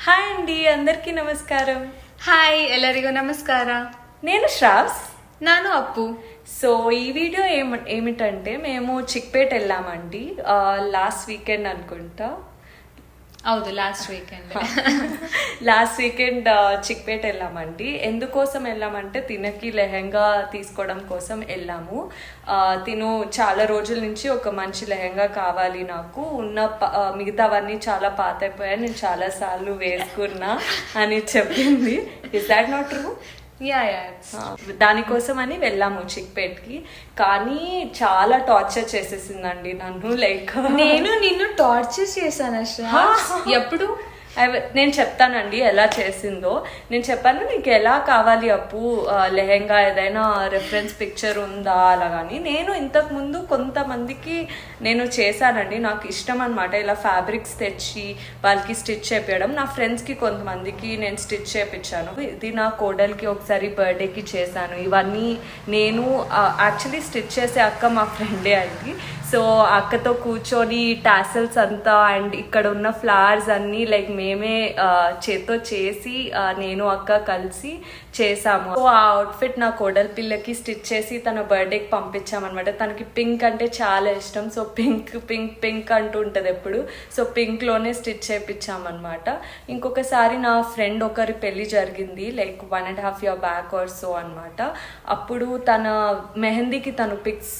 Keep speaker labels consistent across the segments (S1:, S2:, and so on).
S1: Hi అండి, అందరికీ నమస్కారం.
S2: హాయ్ ಎಲ್ಲರಿಗೂ ನಮಸ್ಕಾರ.
S1: నేను శ్రావ్స్.
S2: ನಾನು అప్పు.
S1: సో ఈ వీడియో ఏమిటంటే మేము చిక్పేట్ వెళ్ళామండి లాస్ట్ వీకెండ్ అనుకుంటా.
S2: ಹೌದು, లాస్ట్ వీకెండ్
S1: చిక్పేట్ వెళ్ళామండి. ఎందుకోసం వెళ్ళామంటే తినకి లెహెంగా తీసుకోవడం కోసం వెళ్ళాము. తిను చాలా రోజుల నుంచి ఒక మంచి లెహెంగా కావాలి, నాకు ఉన్న మిగతావన్నీ చాలా పాత అయిపోయాయి, నేను చాలా సార్లు వేసుకున్నా అని చెప్పింది. Is that not true? దానికోసం అని వెళ్ళాము చిక్పేట్కి. కానీ చాలా టార్చర్ చేసేసిందండి నన్ను. లైక్
S2: నేను నిన్ను టార్చర్ చేశాను ఎప్పుడు?
S1: నేను చెప్తానండి ఎలా చేసిందో. నేను చెప్పాను నీకు ఎలా కావాలి అప్పు లెహెంగా, ఏదైనా రెఫరెన్స్ పిక్చర్ ఉందా అలాగని. నేను ఇంతకు ముందు కొంతమందికి నేను చేశానండి, నాకు ఇష్టం అనమాట ఇలా ఫ్యాబ్రిక్స్ తెచ్చి వాళ్ళకి స్టిచ్ చేపించడం. నా ఫ్రెండ్స్కి కొంతమందికి నేను స్టిచ్ చేయించాను. ఇది నా కోడలికి ఒకసారి బర్త్డేకి చేశాను. ఇవన్నీ నేను యాక్చువల్లీ స్టిచ్ చేసే అక్క మా ఫ్రెండే అండి. సో అక్కతో కూర్చొని టాసల్స్ అంతా అండ్ ఇక్కడ ఉన్న ఫ్లవర్స్ అన్నీ లైక్ మేమే చేత్తో చేసి నేను అక్క కలిసి చేసాము. సో ఆ అవుట్ఫిట్ నా కోడలి పిల్లకి స్టిచ్ చేసి తన బర్త్డేకి పంపించామన్నమాట. తనకి పింక్ అంటే చాలా ఇష్టం. సో పింక్ పింక్ పింక్ అంటూ ఉంటుంది ఎప్పుడు. సో పింక్లోనే స్టిచ్ చేయించామన్నమాట. ఇంకొకసారి నా ఫ్రెండ్ ఒకరి పెళ్లి జరిగింది like 1.5 years back or so అనమాట. అప్పుడు తన మెహందీకి తను పిక్స్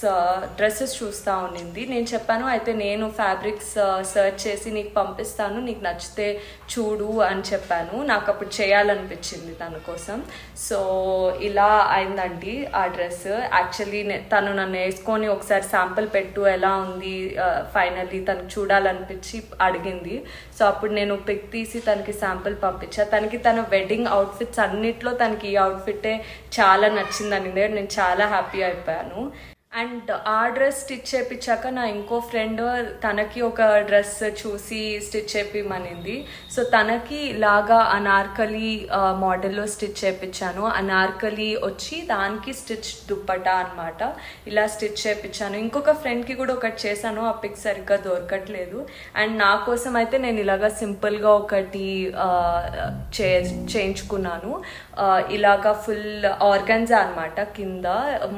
S1: డ్రెస్సెస్ చూస్తూ ఉన్నింది. నేను చెప్పాను అయితే నేను ఫ్యాబ్రిక్స్ సర్చ్ చేసి నీకు పంపిస్తాను, నీకు నచ్చితే చూడు అని చెప్పాను. నాకు అప్పుడు చేయాలనిపించింది తన కోసం. సో ఇలా అయిందండి ఆ డ్రెస్. యాక్చువల్లీ తను నన్ను వేసుకొని ఒకసారి శాంపుల్ పెట్టు ఎలా ఉంది, ఫైనల్లీ తనకు చూడాలనిపించి అడిగింది. సో అప్పుడు నేను పిక్ తీసి తనకి శాంపుల్ పంపించా. తనకి తన వెడ్డింగ్ అవుట్ఫిట్స్ అన్నిట్లో తనకి ఈ అవుట్ఫిట్టే చాలా నచ్చిందని నేను చాలా హ్యాపీ అయిపోయాను. అండ్ ఆ డ్రెస్ స్టిచ్ చేయించాక నా ఇంకో ఫ్రెండ్ తనకి ఒక డ్రెస్ చూసి స్టిచ్ చేపిమనింది. సో తనకి ఇలాగా అనార్కలి మోడల్లో స్టిచ్ చేయించాను. అనార్కలి వచ్చి దానికి స్టిచ్ దుప్పటా అనమాట. ఇలా స్టిచ్ చేయించాను. ఇంకొక ఫ్రెండ్కి కూడా ఒకటి చేశాను, ఆ పిక్ సరిగ్గా దొరకట్లేదు. అండ్ నా కోసం అయితే నేను ఇలాగా సింపుల్గా ఒకటి చేయించుకున్నాను. ఇలాగా ఫుల్ ఆర్గన్జా అనమాట. కింద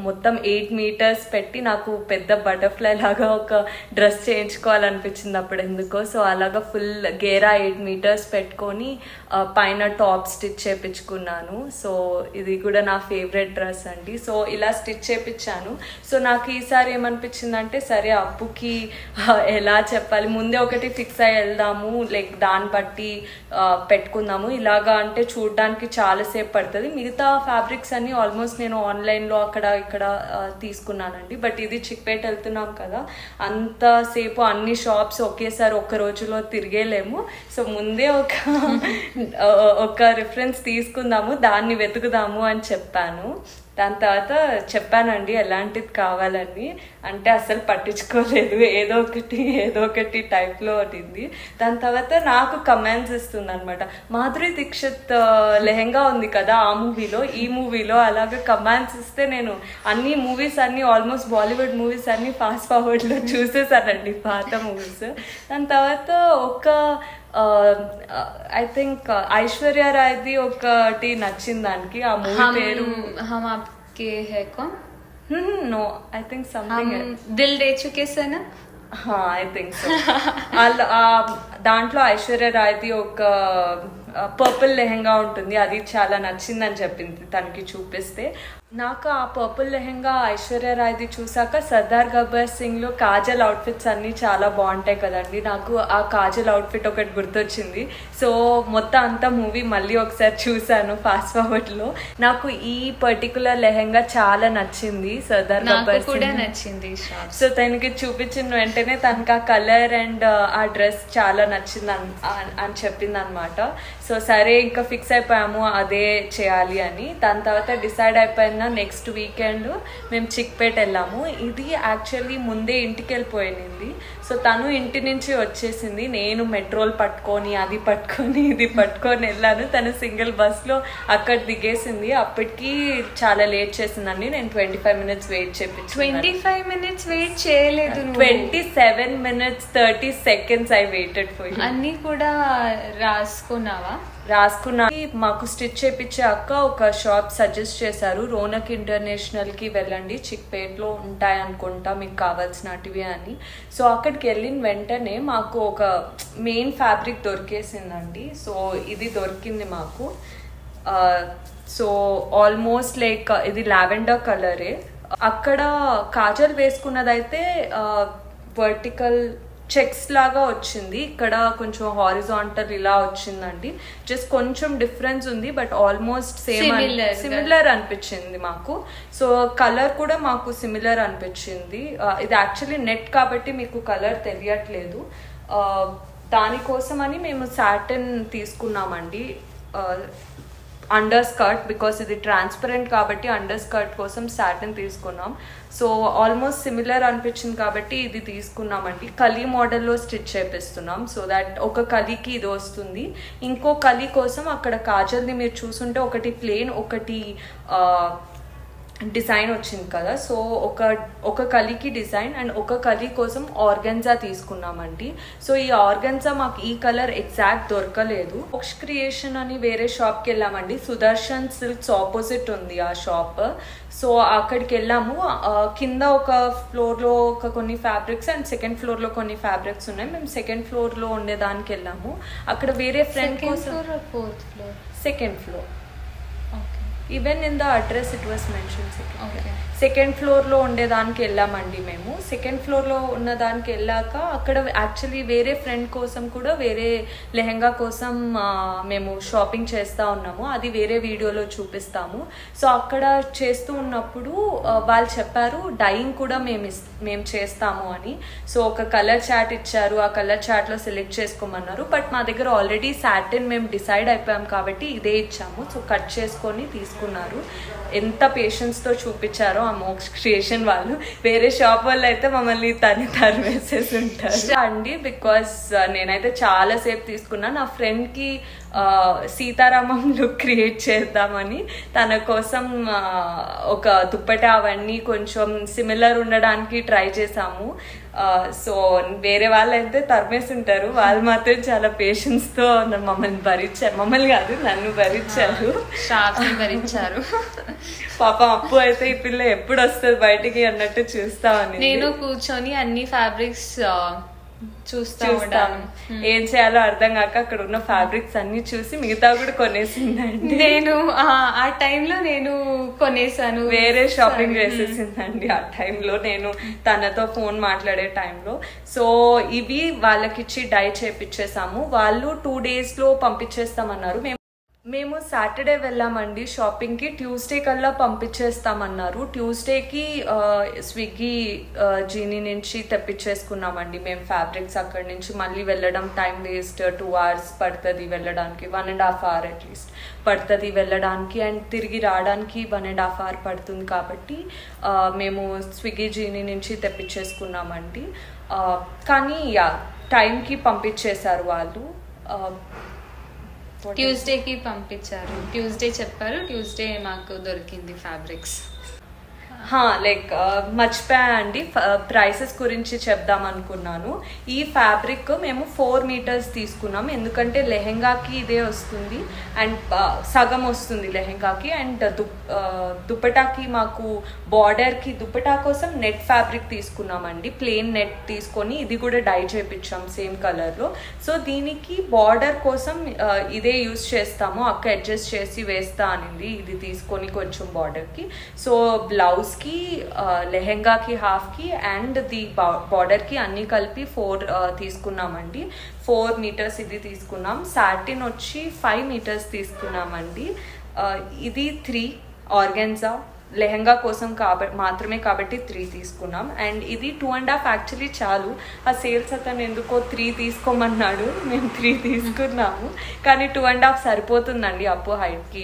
S1: మొత్తం 8 meters పెట్టి నాకు పెద్ద బటర్ఫ్లై లాగా ఒక డ్రెస్ చేయించుకోవాలనిపించింది అప్పుడు ఎందుకో. సో అలాగా ఫుల్ గేరా 8 meters పెట్టుకొని పైన టాప్ స్టిచ్ చేయించుకున్నాను. సో ఇది కూడా నా ఫేవరెట్ డ్రెస్ అండి. సో ఇలా స్టిచ్ చేయించాను. సో నాకు ఈసారి ఏమనిపించిందంటే సరే అప్పుకి ఎలా చెప్పాలి, ముందే ఒకటి ఫిక్స్ అయ్యి వెళ్దాము, లైక్ దాన్ని బట్టి పెట్టుకుందాము. ఇలాగా అంటే చూడడానికి చాలాసేపు పడుతుంది. మిగతా ఫ్యాబ్రిక్స్ అన్ని ఆల్మోస్ట్ నేను ఆన్లైన్లో అక్కడ ఇక్కడ తీసుకున్నానండి. బట్ ఇది చిక్పేట్ వెళ్తున్నాం కదా, అంతసేపు అన్ని షాప్స్ ఒకేసారి ఒక్క రోజులో తిరిగేలేము. సో ముందే ఒక రిఫరెన్స్ తీసుకుందాము, దాన్ని వెతుకుదాము అని చెప్పాను. దాని తర్వాత చెప్పానండి ఎలాంటిది కావాలని. అంటే అసలు పట్టించుకోలేదు, ఏదో ఒకటి టైప్లో ఉంటుంది. దాని తర్వాత నాకు కమెంట్స్ ఇస్తుంది అనమాట. మాధురి దీక్షిత్ లెహెంగా ఉంది కదా ఆ మూవీలో, ఈ మూవీలో అలాగే కమెంట్స్ ఇస్తే నేను అన్ని మూవీస్ అన్ని ఆల్మోస్ట్ బాలీవుడ్ మూవీస్ అన్ని ఫాస్ట్ ఫార్వర్డ్లో చూసేసానండి, పాత మూవీస్. దాని తర్వాత ఐ థింక్ ఐశ్వర్య రాయ్ది ఒకటి నచ్చింది దానికి. ఆ మూవీ పేరు no I think something
S2: Dil De Chuke Sanam,
S1: I think so. దాంట్లో ఐశ్వర్య రాయ్ది ఒక పర్పుల్ లెహెంగా ఉంటుంది, అది చాలా నచ్చిందని చెప్పింది తనకి చూపిస్తే. నాకు ఆ పర్పుల్ లెహెంగా ఐశ్వర్య రాయ్ది చూసాక సర్దార్ గబ్బర్ సింగ్లో కాజల్ అవుట్ఫిట్స్ అన్నీ చాలా బాగుంటాయి కదండి, నాకు ఆ కాజల్ అవుట్ఫిట్ ఒకటి గుర్తొచ్చింది. సో మొత్తం అంతా మూవీ మళ్ళీ ఒకసారి చూసాను ఫాస్ట్ ఫార్వర్డ్లో. నాకు ఈ పర్టికులర్ లెహెంగా చాలా నచ్చింది, సర్దార్ గబ్బర్ సింగ్
S2: నచ్చింది.
S1: సో తనకి చూపించిన వెంటనే తనకి ఆ కలర్ అండ్ ఆ డ్రెస్ చాలా నచ్చింది అని చెప్పింది అనమాట. సో సరే ఇంకా ఫిక్స్ అయిపోయాము అదే చేయాలి అని. దాని తర్వాత డిసైడ్ అయిపోయిన నెక్స్ట్ వీకెండ్ మేము చిక్పేట్ వెళ్ళాము. ఇది యాక్చువల్లీ ముందే ఇంటికి వెళ్ళిపోయింది. సో సో తను ఇంటి నుంచి వచ్చేసింది, నేను మెట్రోలు పట్టుకొని అది పట్టుకొని ఇది పట్టుకొని వెళ్ళాను. తను సింగిల్ బస్లో అక్కడ దిగేసింది. అప్పటికి చాలా లేట్ చేసిందండి. నేను 25 minutes వెయిట్ చేపించాను.
S2: 25 minutes వెయిట్ చేయలేదు.
S1: 27 minutes 30 seconds I waited for you.
S2: అన్ని కూడా రాసుకున్నావా?
S1: రాసుకున్నా. మాకు స్టిచ్ చేపించే అక్క ఒక షాప్ సజెస్ట్ చేశారు, రోనక్ ఇంటర్నేషనల్ కి వెళ్ళండి, చిక్పేట్లో ఉంటాయి అనుకుంటా మీకు కావాల్సినటివి అని. సో అక్కడికి వెళ్ళిన వెంటనే మాకు ఒక మెయిన్ ఫ్యాబ్రిక్ దొరికేసిందండి. సో ఇది దొరికింది మాకు. సో ఆల్మోస్ట్ లైక్ ఇది లావెండర్ కలరే. అక్కడ కాజల్ వేసుకున్నదైతే వర్టికల్ చెక్స్ లాగా వచ్చింది, ఇక్కడ కొంచెం హారిజాంటల్ ఇలా వచ్చిందండి. జస్ట్ కొంచెం డిఫరెన్స్ ఉంది, బట్ ఆల్మోస్ట్ సిమిలర్ అనిపించింది మాకు. సో కలర్ కూడా మాకు సిమిలర్ అనిపించింది. ఇది యాక్చువల్లీ నెట్ కాబట్టి మీకు కలర్ తెలియట్లేదు. దానికోసం అని మేము సాటిన్ తీసుకున్నామండి అండర్ స్కర్ట్, బికాస్ ఇది ట్రాన్స్పరెంట్ కాబట్టి అండర్ స్కర్ట్ కోసం సాటిన్ తీసుకున్నాం. సో ఆల్మోస్ట్ సిమిలర్ అనిపించింది కాబట్టి ఇది తీసుకున్నామండి. కలీ మోడల్లో స్టిచ్ చేపిస్తున్నాం, సో దాట్ ఒక కలీకి ఇది వస్తుంది. ఇంకో కలీ కోసం అక్కడ కాజల్ది మీరు చూసుంటే ఒకటి ప్లెయిన్ ఒకటి డిజైన్ వచ్చింది కదా. సో ఒక కలీకి డిజైన్ అండ్ ఒక కలీ కోసం ఆర్గన్జా తీసుకున్నామండి. సో ఈ ఆర్గన్జా మాకు ఈ కలర్ ఎగ్జాక్ట్ దొరకలేదు. బాక్స్ క్రియేషన్ అని వేరే షాప్కి వెళ్ళామండి. సుదర్శన్ సిల్క్స్ ఆపోజిట్ ఉంది ఆ షాప్. సో అక్కడికి వెళ్ళాము. కింద ఒక ఫ్లోర్లో కొన్ని ఫ్యాబ్రిక్స్ అండ్ సెకండ్ ఫ్లోర్లో కొన్ని ఫ్యాబ్రిక్స్ ఉన్నాయి. మేము సెకండ్ ఫ్లోర్లో ఉండేదానికి వెళ్ళాము. అక్కడ వేరే ఫ్రెండ్ కోసం second floor, even in the address it was mention second ఫ్లోర్లో ఉండేదానికి వెళ్ళామండి మేము. సెకండ్ ఫ్లోర్లో ఉన్న దానికి వెళ్ళాక అక్కడ యాక్చువల్లీ వేరే ఫ్రెండ్ కోసం కూడా వేరే లెహెంగా కోసం మేము షాపింగ్ చేస్తూ ఉన్నాము, అది వేరే వీడియోలో చూపిస్తాము. సో అక్కడ చేస్తూ ఉన్నప్పుడు వాళ్ళు చెప్పారు డైయింగ్ కూడా మేము చేస్తాము అని. సో ఒక కలర్ చార్ట్ ఇచ్చారు, ఆ కలర్ చార్ట్లో సెలెక్ట్ చేసుకోమన్నారు. బట్ మా దగ్గర ఆల్రెడీ సాటిన్ మేము డిసైడ్ అయిపోయాం కాబట్టి ఇదే ఇచ్చాము. సో కట్ చేసుకొని తీసుకున్నారు. ఎంత పేషెన్స్తో చూపించారో ఆ మోక్స్ క్రియేషన్ వాళ్ళు. వేరే షాప్ వాళ్ళు అయితే మమ్మల్ని తరివేసేసి ఉంటారు అండి. బికాస్ నేనైతే చాలాసేపు తీసుకున్నా. నా ఫ్రెండ్కి సీతారామం లుక్ క్రియేట్ చేద్దామని తన కోసం ఒక దుప్పటా అవన్నీ కొంచెం సిమిలర్ ఉండడానికి ట్రై చేసాము. సో వేరే వాళ్ళు అయితే తరిమేసి ఉంటారు, వాళ్ళు మాత్రం చాలా పేషెన్స్తో మమ్మల్ని భరించారు. మమ్మల్ని కాదు, నన్ను భరించారు. పాపం అప్పు అయితే ఈ పిల్ల ఎప్పుడు వస్తుంది బయటికి అన్నట్టు చూస్తామని
S2: నేను కూర్చొని అన్ని ఫ్యాబ్రిక్స్ చూస్తాను.
S1: ఏం చేయాలో అర్థం కాక అక్కడ ఉన్న ఫ్యాబ్రిక్స్ అన్ని చూసి మిగతా కూడా కొనేసిందండి.
S2: నేను ఆ టైంలో నేను కొనేసాను,
S1: వేరే షాపింగ్ చేసేసిందండి ఆ టైంలో, నేను తనతో ఫోన్ మాట్లాడే టైంలో. సో ఇవి వాళ్ళకిచ్చి డై చేపించేసాము. వాళ్ళు 2 daysలో పంపించేస్తామన్నారు. మేము సాటర్డే వెళ్ళామండి షాపింగ్కి, ట్యూస్డే కల్లా పంపించేస్తామన్నారు. ట్యూస్డేకి స్విగ్గీ జీనీ నుంచి తెప్పించేసుకున్నామండి మేము ఫ్యాబ్రిక్స్. అక్కడి నుంచి మళ్ళీ వెళ్ళడం టైం వేస్ట్, 2 hours పడుతుంది వెళ్ళడానికి, 1.5 hour అట్లీస్ట్ పడుతుంది వెళ్ళడానికి, అండ్ తిరిగి రావడానికి 1.5 hour పడుతుంది. కాబట్టి మేము స్విగ్గీ జీనీ నుంచి తెప్పించేసుకున్నామండి. కానీ టైంకి పంపించేశారు వాళ్ళు.
S2: ట్యూస్డేకి పంపించారు, ట్యూస్డే చెప్పారు, ట్యూస్డే మాకు దొరికింది ఫ్యాబ్రిక్స్.
S1: లైక్ మర్చిపోయా అండి, ప్రైసెస్ గురించి చెప్దాం అనుకున్నాను. ఈ ఫ్యాబ్రిక్ మేము 4 meters తీసుకున్నాం, ఎందుకంటే లెహెంగాకి ఇదే వస్తుంది అండ్ సగం వస్తుంది లెహెంగాకి. అండ్ దుపటాకి మాకు బార్డర్కి దుపటా కోసం నెట్ ఫ్యాబ్రిక్ తీసుకున్నామండి, ప్లెయిన్ నెట్ తీసుకొని ఇది కూడా డై చేయించాం సేమ్ కలర్లో. సో దీనికి బార్డర్ కోసం ఇదే యూస్ చేస్తాము, అక్క అడ్జస్ట్ చేసి వేస్తా అనింది ఇది తీసుకొని కొంచెం బార్డర్కి. సో బ్లౌజ్కి లెహెంగాకి హాఫ్కి అండ్ ది బార్డర్కి అన్నీ కలిపి 4 తీసుకున్నామండి. 4 meters ఇది తీసుకున్నాం. సాటిన్ వచ్చి 5 meters తీసుకున్నామండి. ఇది 3 ఆర్గెన్జా లెహెంగా కోసం మాత్రమే కాబట్టి 3 తీసుకున్నాం. అండ్ ఇది 2.5 యాక్చువల్లీ చాలు. ఆ సేల్స్ అతను ఎందుకో 3 తీసుకోమన్నాడు, మేము 3 తీసుకున్నాము. కానీ 2.5 సరిపోతుందండి అప్పు హైట్కి,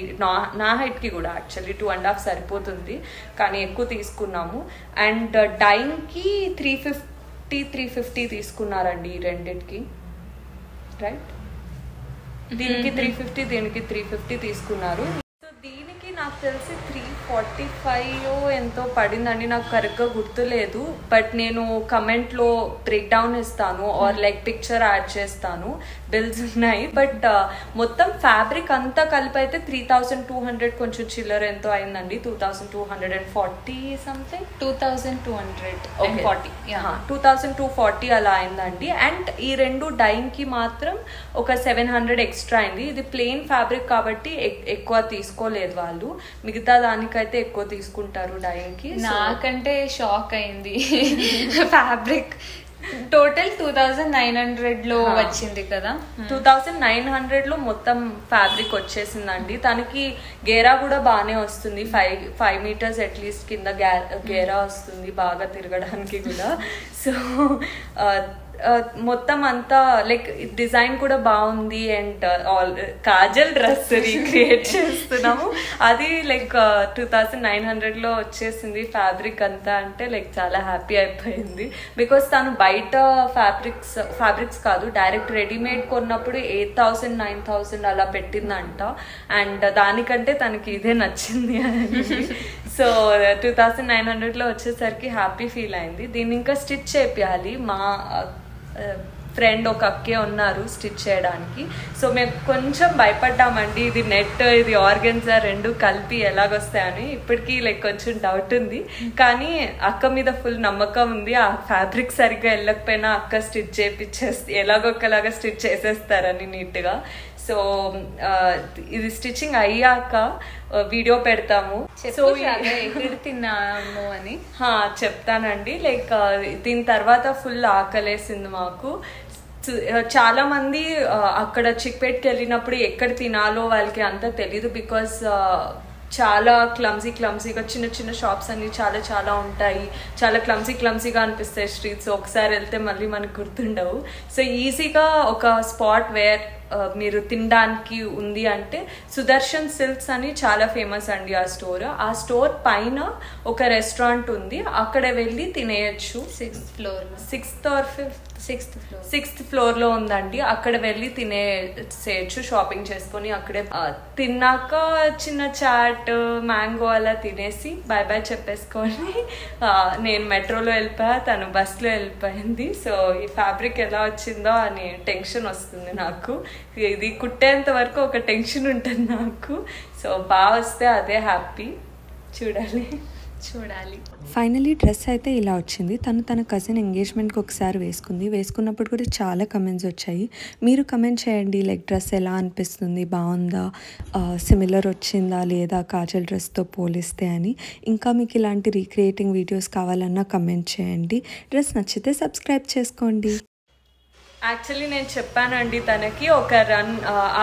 S1: నా హైట్కి కూడా యాక్చువల్లీ 2.5 సరిపోతుంది, కానీ ఎక్కువ తీసుకున్నాము. అండ్ డైయింగ్కి 350 తీసుకున్నారండి ఈ రెండిటికి, రైట్? దీనికి 350, దీనికి 350 తీసుకున్నారు. సో దీనికి నాకు తెలిసి 345 ఎంతో పడిందండి, నాకు కరెక్ట్గా గుర్తులేదు. బట్ నేను కమెంట్లో బ్రేక్ డౌన్ ఇస్తాను ఆర్ లైక్ పిక్చర్ యాడ్ చేస్తాను, బిల్స్ ఉన్నాయి. బట్ మొత్తం ఫ్యాబ్రిక్ అంతా కలిపి అయితే 3200 కొంచెం చిల్లర ఎంతో అయిందండి. 2240 సంథింగ్, 2240 అలా అయిందండి. అండ్ ఈ రెండు డైన్కి మాత్రం ఒక 700 ఎక్స్ట్రా అయింది. ఇది ప్లెయిన్ ఫ్యాబ్రిక్ కాబట్టి ఎక్కువ తీసుకోలేదు వాళ్ళు, మిగతా దానికైతే ఎక్కువ తీసుకుంటారు డైన్కి.
S2: నాకంటే షాక్ అయింది ఫ్యాబ్రిక్ టోటల్ 2900 లో వచ్చింది కదా.
S1: 2900 లో మొత్తం ఫ్యాబ్రిక్ వచ్చేసిందండి. తనకి గేరా కూడా బాగానే వస్తుంది, 5 మీటర్స్ అట్లీస్ట్ కింద గేరా వస్తుంది బాగా తిరగడానికి కూడా. సో మొత్తం అంతా లైక్ డిజైన్ కూడా బాగుంది. అండ్ కాజల్ డ్రెస్ రీక్రియేట్ చేస్తున్నాము, అది లైక్ 2900 లో వచ్చేసింది ఫ్యాబ్రిక్ అంతా. అంటే లైక్ చాలా హ్యాపీ అయిపోయింది, బికాస్ తను బయట ఫ్యాబ్రిక్స్ కాదు, డైరెక్ట్ రెడీమేడ్ కొన్నప్పుడు 8000 9000 అలా పెట్టిందంట. అండ్ దానికంటే తనకి ఇదే నచ్చింది అని. సో 2900 లో వచ్చేసరికి హ్యాపీ ఫీల్ అయింది. దీన్ని ఇంకా స్టిచ్ చేయాలి. మా ఫ్రెండ్ ఒక అక్కే ఉన్నారు స్టిచ్ చేయడానికి. సో మేము కొంచెం భయపడ్డామండి, ఇది నెట్ ఇది ఆర్గన్జా రెండు కలిపి ఎలాగొస్తాయని. ఇప్పటికీ లైక్ కొంచెం డౌట్ ఉంది, కానీ అక్క మీద ఫుల్ నమ్మకం ఉంది. ఆ ఫ్యాబ్రిక్ సరిగ్గా వెళ్ళకపోయినా అక్క స్టిచ్ చేయించేస్తే ఎలాగొక్కలాగా స్టిచ్ చేసేస్తారని నీట్గా. సో ఇది స్టిచ్చింగ్ అయ్యాక వీడియో పెడతాము. సో
S2: తిన్నాము అని
S1: చెప్తానండి. లైక్ దీని తర్వాత ఫుల్ ఆకలేసింది మాకు. చాలా మంది అక్కడ చిక్పేట్కి వెళ్ళినప్పుడు ఎక్కడ తినాలో వాళ్ళకి అంత తెలీదు, బికాస్ చాలా క్లమ్సీగా చిన్న చిన్న షాప్స్ అన్ని చాలా ఉంటాయి, చాలా క్లమ్సీగా అనిపిస్తాయి స్ట్రీట్స్. ఒకసారి వెళ్తే మళ్ళీ మనకు గుర్తుండవు. సో ఈజీగా ఒక స్పాట్ వేర్ మీరు తినడానికి ఉంది అంటే సుదర్శన్ సిల్క్స్ అని చాలా ఫేమస్ అండి ఆ స్టోర్ పైన ఒక రెస్టారెంట్ ఉంది, అక్కడ వెళ్ళి తినేయచ్చు. 6th ఫ్లోర్ లో ఉందండి, అక్కడ వెళ్ళి తినేసేయచ్చు షాపింగ్ చేసుకొని. అక్కడే తిన్నాక చిన్న చాట్ మ్యాంగో అలా తినేసి బై చెప్పేసుకొని నేను మెట్రోలో వెళ్ళిపోయా, తను బస్లో వెళ్ళిపోయింది. సో ఈ ఫ్యాబ్రిక్ ఎలా వచ్చిందో అని టెన్షన్ వస్తుంది నాకు. ఇది కుట్టేంత వరకు ఒక టెన్షన్ ఉంటుంది నాకు. సో బాగా వస్తే అదే హ్యాపీ. చూడాలి.
S3: ఫైనలీ డ్రెస్ అయితే ఇలా వచ్చింది. తన కజిన్ ఎంగేజ్మెంట్కి ఒకసారి వేసుకున్నప్పుడు కూడా చాలా కమెంట్స్ వచ్చాయి. మీరు కమెంట్ చేయండి, లైక్ డ్రెస్ ఎలా అనిపిస్తుంది, బాగుందా, సిమిలర్ వచ్చిందా లేదా కాజల్ డ్రెస్తో పోలిస్తే అని. ఇంకా మీకు ఇలాంటి రీక్రియేటింగ్ వీడియోస్ కావాలన్నా కమెంట్ చేయండి. డ్రెస్ నచ్చితే సబ్స్క్రైబ్ చేసుకోండి.
S1: యాక్చువల్లీ నేను చెప్పానండి తనకి ఒక రన్,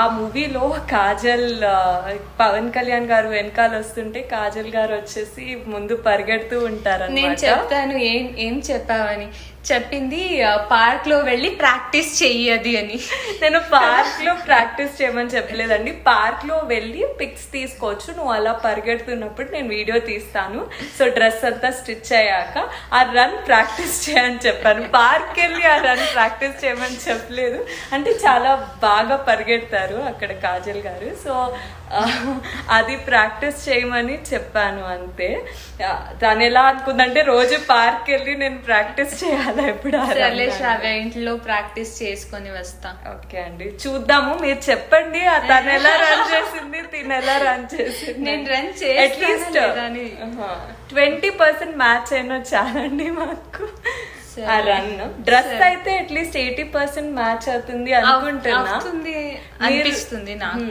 S1: ఆ మూవీలో కాజల్ పవన్ కళ్యాణ్ గారు వెనకాల వస్తుంటే కాజల్ గారు వచ్చేసి ముందు పరిగెడుతూ ఉంటారు.
S2: నేను చెప్తాను ఏం చెప్పావని. చెప్పింది పార్క్ లో వెళ్ళి ప్రాక్టీస్ చెయ్యది అని.
S1: నేను పార్క్ లో ప్రాక్టీస్ చేయమని చెప్పలేదండి, పార్క్ లో వెళ్ళి పిక్స్ తీసుకోవచ్చు, నువ్వు అలా పరిగెడుతున్నప్పుడు నేను వీడియో తీస్తాను. సో డ్రెస్ అంతా స్టిచ్ అయ్యాక ఆ రన్ ప్రాక్టీస్ చేయని చెప్పాను. పార్క్ వెళ్ళి ఆ రన్ ప్రాక్టీస్ చేయమని చెప్పలేదు. అంటే చాలా బాగా పరిగెడతారు అక్కడ కాజల్ గారు. సో అది ప్రాక్టీస్ చేయమని చెప్పాను అంతే. తను ఎలా అనుకుందంటే రోజు పార్క్ వెళ్ళి నేను ప్రాక్టీస్ చేయాలి ఎప్పుడు.
S2: ఇంట్లో ప్రాక్టీస్ చేసుకొని వస్తా.
S1: ఓకే అండి, చూద్దాము. మీరు చెప్పండి తను ఎలా రన్ చేసింది, తిను ఎలా రన్ చేసింది.
S2: నేను రన్
S1: అట్లీస్ట్ 20% మ్యాచ్ అయినా చాలండి మాకు. ఆ రన్ డ్రెస్ అయితే అట్లీస్ట్ 80% మ్యాచ్ అవుతుంది అనుకుంటున్నా,
S2: అనిపిస్తుంది నాకు.